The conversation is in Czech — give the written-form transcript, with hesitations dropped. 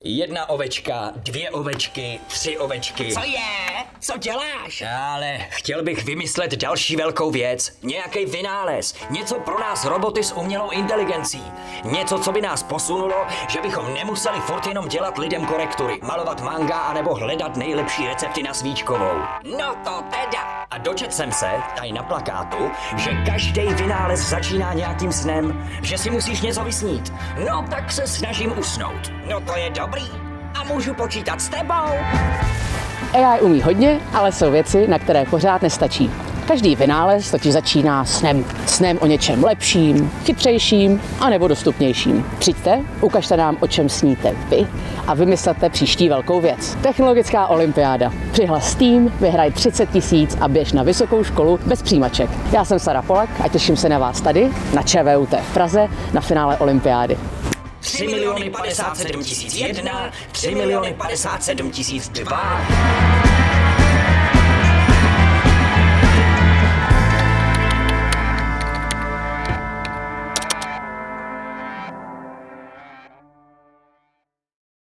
1 ovečka, 2 ovečky, 3 ovečky. Co je? Co děláš? Ale chtěl bych vymyslet další velkou věc. Nějaký vynález. Něco pro nás roboty s umělou inteligencí. Něco, co by nás posunulo, že bychom nemuseli furt jenom dělat lidem korektury, malovat manga anebo hledat nejlepší recepty na svíčkovou. No to teda. A dočetl jsem se, tady na plakátu, že každý vynález začíná nějakým snem, že si musíš něco vysnít. No tak se snažím usnout. No to je dobrý. A můžu počítat s tebou? AI umí hodně, ale jsou věci, na které pořád nestačí. Každý vynález totiž začíná snem. Snem o něčem lepším, chytřejším a nebo dostupnějším. Přijďte, ukažte nám, o čem sníte vy a vymyslete příští velkou věc. Technologická olympiáda. Přihlas tým, vyhraj 30 000 a běž na vysokou školu bez přijímaček. Já jsem Sara Polak a těším se na vás tady na ČVUT v Praze na finále olympiády. 3 miliony 57 001, 3 miliony 57 002.